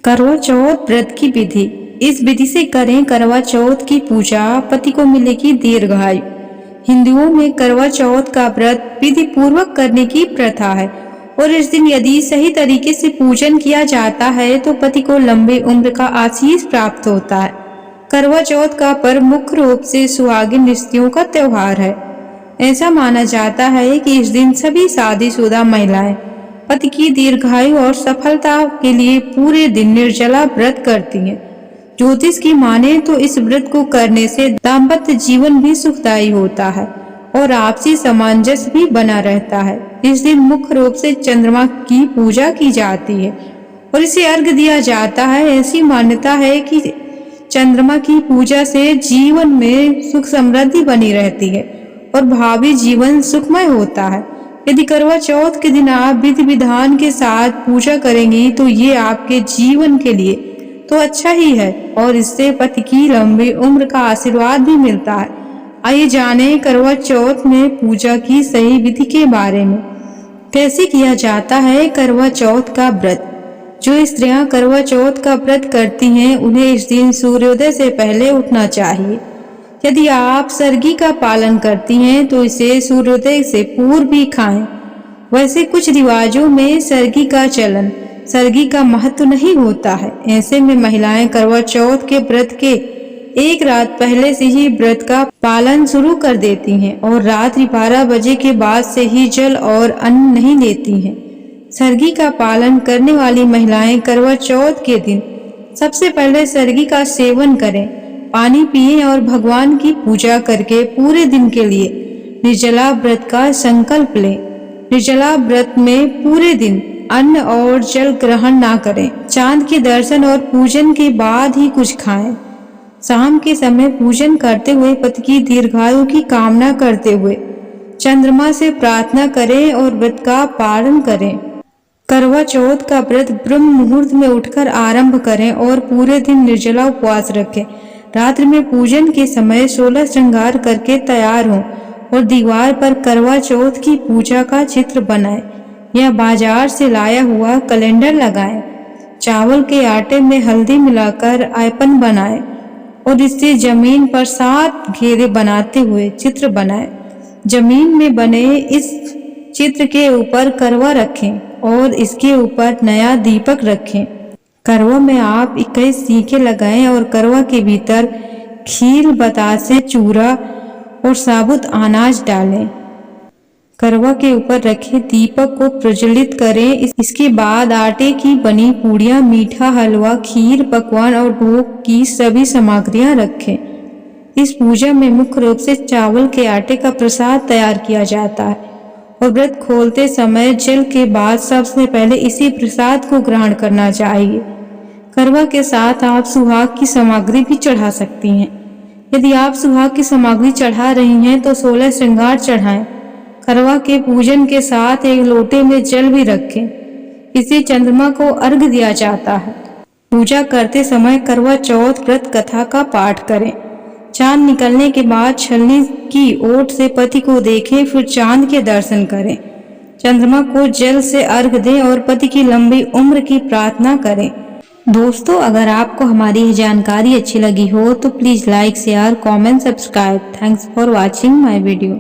करवा चौथ व्रत की विधि। इस विधि से करें करवा चौथ की पूजा, पति को मिलेगी दीर्घायु। हिंदुओं में करवा चौथ का व्रत विधि पूर्वक करने की प्रथा है और इस दिन यदि सही तरीके से पूजन किया जाता है तो पति को लंबी उम्र का आशीष प्राप्त होता है। करवा चौथ का पर्व मुख्य रूप से सुहागिन स्त्रियों का त्योहार है। ऐसा माना जाता है कि इस दिन सभी शादीशुदा महिलाएं पति की दीर्घायु और सफलता के लिए पूरे दिन निर्जला व्रत करती हैं। ज्योतिष की माने तो इस व्रत को करने से दाम्पत्य जीवन भी सुखदायी होता है और आपसी सामंजस्य भी बना रहता है। इस दिन मुख्य रूप से चंद्रमा की पूजा की जाती है और इसे अर्घ्य दिया जाता है। ऐसी मान्यता है कि चंद्रमा की पूजा से जीवन में सुख समृद्धि बनी रहती है और भावी जीवन सुखमय होता है। यदि करवा चौथ के दिन आप विधि विधान के साथ पूजा करेंगी तो ये आपके जीवन के लिए तो अच्छा ही है और इससे पति की लंबी उम्र का आशीर्वाद भी मिलता है। आइए जानें करवा चौथ में पूजा की सही विधि के बारे में। कैसे किया जाता है करवा चौथ का व्रत। जो स्त्रियां करवा चौथ का व्रत करती हैं उन्हें इस दिन सूर्योदय से पहले उठना चाहिए। यदि आप सरगी का पालन करती हैं तो इसे सूर्योदय से पूर्व भी खाएं। वैसे कुछ रिवाजों में सरगी का चलन, सरगी का महत्व नहीं होता है। ऐसे में महिलाएं करवा चौथ के व्रत के एक रात पहले से ही व्रत का पालन शुरू कर देती हैं और रात्रि 12 बजे के बाद से ही जल और अन्न नहीं लेती हैं। सरगी का पालन करने वाली महिलाएं करवा चौथ के दिन सबसे पहले सरगी का सेवन करें, पानी पिएं और भगवान की पूजा करके पूरे दिन के लिए निर्जला व्रत का संकल्प लें। निर्जला व्रत में पूरे दिन अन्न और जल ग्रहण ना करें। चांद के दर्शन और पूजन के बाद ही कुछ खाएं। शाम के समय पूजन करते हुए पति की दीर्घायु की कामना करते हुए चंद्रमा से प्रार्थना करें और व्रत का पालन करें। करवा चौथ का व्रत ब्रह्म मुहूर्त में उठकर आरंभ करें और पूरे दिन निर्जला उपवास रखें। रात्रि में पूजन के समय 16 श्रृंगार करके तैयार हों और दीवार पर करवा चौथ की पूजा का चित्र बनाएं या बाजार से लाया हुआ कैलेंडर लगाएं। चावल के आटे में हल्दी मिलाकर आयपन बनाएं और इससे जमीन पर 7 घेरे बनाते हुए चित्र बनाएं। जमीन में बने इस चित्र के ऊपर करवा रखें और इसके ऊपर नया दीपक रखें। करवा में आप 21 सीखे लगाएं और करवा के भीतर खीर, बतासे, चूरा और साबुत अनाज डालें। करवा के ऊपर रखे दीपक को प्रज्वलित करें। इसके बाद आटे की बनी पूड़ियाँ, मीठा हलवा, खीर, पकवान और भोग की सभी सामग्रियाँ रखें। इस पूजा में मुख्य रूप से चावल के आटे का प्रसाद तैयार किया जाता है और व्रत खोलते समय जल के बाद सबसे पहले इसी प्रसाद को ग्रहण करना चाहिए। करवा के साथ आप सुहाग की सामग्री भी चढ़ा सकती हैं। यदि आप सुहाग की सामग्री चढ़ा रही हैं तो 16 श्रृंगार चढ़ाएं। करवा के पूजन के साथ एक लोटे में जल भी रखें। इसे चंद्रमा को अर्घ्य दिया जाता है। पूजा करते समय करवा चौथ व्रत कथा का पाठ करें। चांद निकलने के बाद छलनी की ओट से पति को देखें, फिर चांद के दर्शन करें। चंद्रमा को जल से अर्घ्य दें और पति की लंबी उम्र की प्रार्थना करें। दोस्तों, अगर आपको हमारी ये जानकारी अच्छी लगी हो तो please like, share, comment, subscribe. Thanks for watching my video.